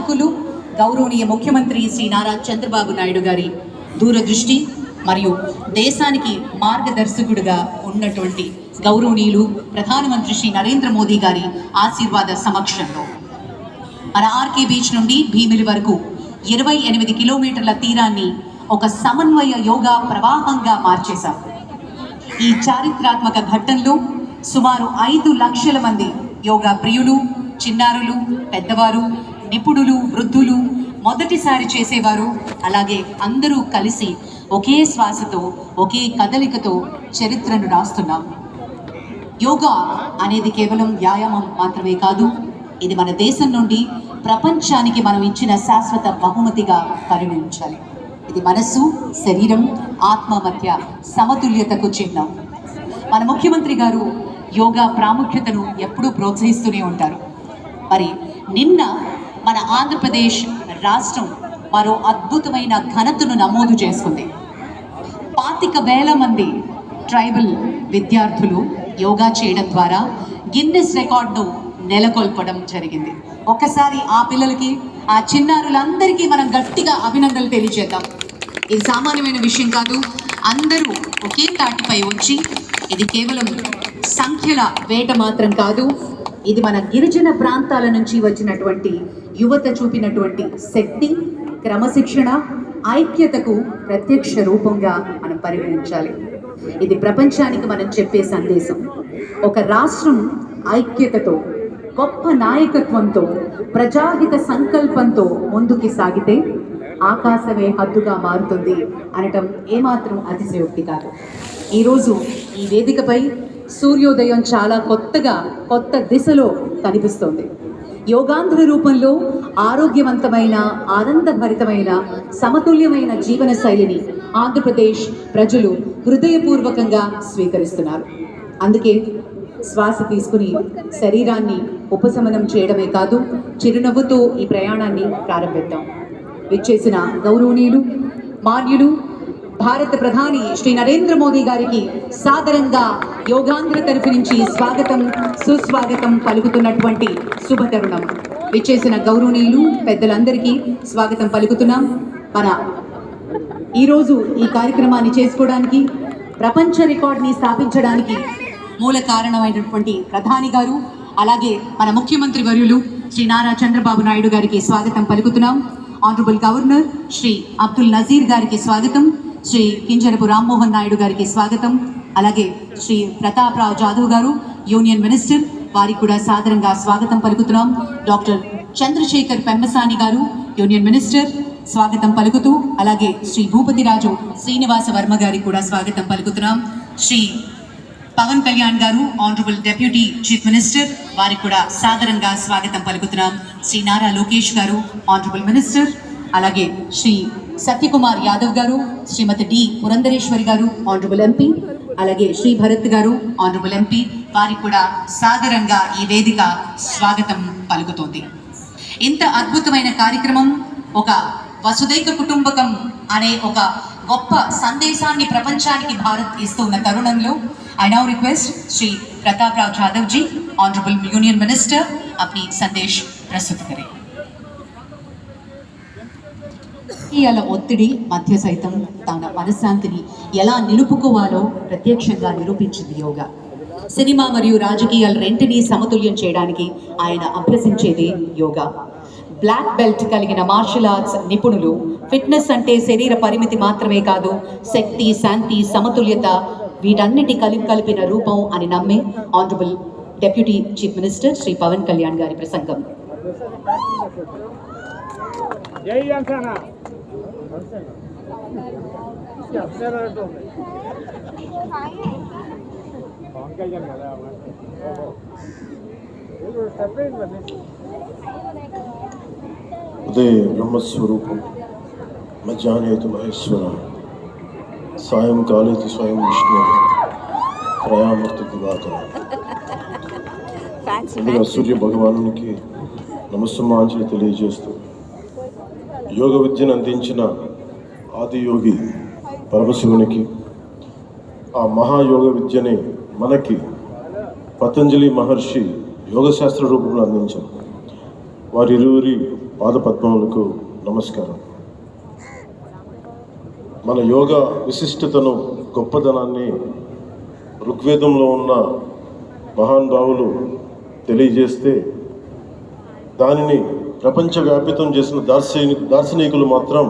నాయకులు గౌరవనీయ ముఖ్యమంత్రి శ్రీ నారా చంద్రబాబు నాయుడు గారి దూరదృష్టి మరియు దేశానికి మార్గదర్శకుడుగా ఉన్నటువంటి గౌరవనీయులు ప్రధానమంత్రి శ్రీ నరేంద్ర మోదీ గారి ఆశీర్వాద సమక్షంలో మన ఆర్కే బీచ్ నుండి భీమిలి వరకు 28 కిలోమీటర్ల తీరాన్ని ఒక సమన్వయ యోగా ప్రవాహంగా మార్చేశాం. ఈ చారిత్రాత్మక ఘట్టంలో సుమారు 5 లక్షల మంది యోగా ప్రియులు, చిన్నారులు, పెద్దవారు, నిపుణులు, వృద్ధులు, మొదటిసారి చేసేవారు, అలాగే అందరూ కలిసి ఒకే శ్వాసతో ఒకే కదలికతో చరిత్రను రాస్తున్నాం. యోగా అనేది కేవలం వ్యాయామం మాత్రమే కాదు, ఇది మన దేశం నుండి ప్రపంచానికి మనం ఇచ్చిన శాశ్వత బహుమతిగా పరిగణించాలి. ఇది మనస్సు, శరీరం, ఆత్మ మధ్య సమతుల్యతకు చిహ్నం. మన ముఖ్యమంత్రి గారు యోగా ప్రాముఖ్యతను ఎప్పుడూ ప్రోత్సహిస్తూనే ఉంటారు. మరి నిన్న మన ఆంధ్రప్రదేశ్ రాష్ట్రం మరో అద్భుతమైన ఘనతను నమోదు చేసుకుంది. 25,000 మంది ట్రైబల్ విద్యార్థులు యోగా చేయడం ద్వారా గిన్నెస్ రికార్డును నెలకొల్పడం జరిగింది. ఒక్కసారి ఆ పిల్లలకి, ఆ చిన్నారులందరికీ మనం గట్టిగా అభినందనలు తెలియజేద్దాం. ఇది సామాన్యమైన విషయం కాదు. అందరూ ఒకే తాటిపై వచ్చి, ఇది కేవలం సంఖ్యల వేట మాత్రం కాదు, ఇది మన గిరిజన ప్రాంతాల నుంచి వచ్చినటువంటి యువత చూపినటువంటి శక్తి, క్రమశిక్షణ, ఐక్యతకు ప్రత్యక్ష రూపంగా మనం పరిగణించాలి. ఇది ప్రపంచానికి మనం చెప్పే సందేశం. ఒక రాష్ట్రం ఐక్యతతో, గొప్ప నాయకత్వంతో, ప్రజాహిత సంకల్పంతో ముందుకు సాగితే ఆకాశమే హద్దుగా మారుతుంది అనటం ఏమాత్రం అతిశయోక్తి కాదు. ఈరోజు ఈ వేదికపై సూర్యోదయం చాలా కొత్త దిశలో కనిపిస్తోంది. యోగాంధ్ర రూపంలో ఆరోగ్యవంతమైన, ఆనందభరితమైన, సమతుల్యమైన జీవన శైలిని ఆంధ్రప్రదేశ్ ప్రజలు హృదయపూర్వకంగా స్వీకరిస్తున్నారు. అందుకే శ్వాస తీసుకుని శరీరాన్ని ఉపశమనం చేయడమే కాదు, చిరునవ్వుతో ఈ ప్రయాణాన్ని ప్రారంభిద్దాం. విచ్చేసిన గౌరవనీయులు, మాన్యులు, భారత ప్రధాని శ్రీ నరేంద్ర మోదీ గారికి సాదరంగా యోగాంధ్ర తరఫు నుంచి స్వాగతం, సుస్వాగతం పలుకుతున్నటువంటి శుభతరుణం. విచ్చేసిన గౌరవనీయులు, పెద్దలందరికీ స్వాగతం పలుకుతున్నాం. మన ఈరోజు ఈ కార్యక్రమాన్ని చేసుకోవడానికి, ప్రపంచ రికార్డుని స్థాపించడానికి మూల కారణమైనటువంటి ప్రధాని గారు, అలాగే మన ముఖ్యమంత్రి వర్యులు శ్రీ నారా చంద్రబాబు నాయుడు గారికి స్వాగతం పలుకుతున్నాం. ఆనరబుల్ గవర్నర్ శ్రీ అబ్దుల్ నజీర్ గారికి స్వాగతం, శ్రీ కింజరపు రామ్మోహన్ నాయుడు గారికి స్వాగతం, అలాగే శ్రీ ప్రతాప్ రావు జాదవ్ గారు యూనియన్ మినిస్టర్, వారికి కూడా సాదరంగా స్వాగతం పలుకుతున్నాం. డాక్టర్ చంద్రశేఖర్ పెమ్మసాని గారు యూనియన్ మినిస్టర్ స్వాగతం పలుకుతూ, అలాగే శ్రీ భూపతిరాజు శ్రీనివాస వర్మ గారికి కూడా స్వాగతం పలుకుతున్నాం. శ్రీ పవన్ కళ్యాణ్ గారు ఆనరబుల్ డిప్యూటీ చీఫ్ మినిస్టర్, వారికి కూడా సాదరంగా స్వాగతం పలుకుతున్నాం. శ్రీ నారా లోకేష్ గారు ఆనరబుల్ మినిస్టర్, అలాగే శ్రీ సత్యకుమార్ యాదవ్ గారు, శ్రీమతి డి పురంధరేశ్వరి గారు ఆనరబుల్ ఎంపీ, అలాగే శ్రీ భరత్ గారు ఆనరబుల్ ఎంపీ, వారికి కూడా సాదరంగా ఈ వేదిక స్వాగతం పలుకుతోంది. ఇంత అద్భుతమైన కార్యక్రమం, ఒక వసుదైక కుటుంబకం అనే ఒక గొప్ప సందేశాన్ని ప్రపంచానికి భారత్ ఇస్తున్న తరుణంలో I now request Shri Pratap Rao Jadhav ji, Honorable Union Minister, अपनी संदेश प्रस्तुत करें. ఇయాల ఒత్తిడి మధ్య సైతం తన మనశ్శాంతిని ఎలా నిలుపుకోవాలో ప్రత్యక్షంగా నిరూపించింది యోగా. సినిమా మరియు రాజకీయాల రెంటిని సమతుల్యం చేయడానికి ఆయన అభ్యసించేది యోగా. బ్లాక్ బెల్ట్ కలిగిన మార్షల్ ఆర్ట్స్ నిపుణులు ఫిట్నెస్ అంటే శరీర పరిమితి మాత్రమే కాదు, శక్తి, శాంతి, సమతుల్యత వీటన్నిటి కలిపిన రూపం అని నమ్మే honourable deputy chief minister Shri Pawan Kalyan గారి ప్రసంగం. ఉదయ బ్రహ్మస్వరూపం, మధ్యాహ్నేతు మహేశ్వర, సాయంకాలేతు స్వయం విష్ణు, త్రయామూర్తి దివాకర. ముందుగా సూర్య భగవానునికి నమస్సుమాంజలి తెలియజేస్తూ, యోగ విద్యను అందించిన ఆదియోగి పరమశివునికి, ఆ మహాయోగ విద్యని మనకి పతంజలి మహర్షి యోగశాస్త్ర రూపంలో అందించారు. వారిరువురి పాదపద్మములకు నమస్కారం. మన యోగా విశిష్టతను, గొప్పదనాన్ని ఋగ్వేదంలో ఉన్న మహానుభావులు తెలియజేస్తే దానిని ప్రపంచవ్యాపితం చేసిన దార్శనికులు మాత్రం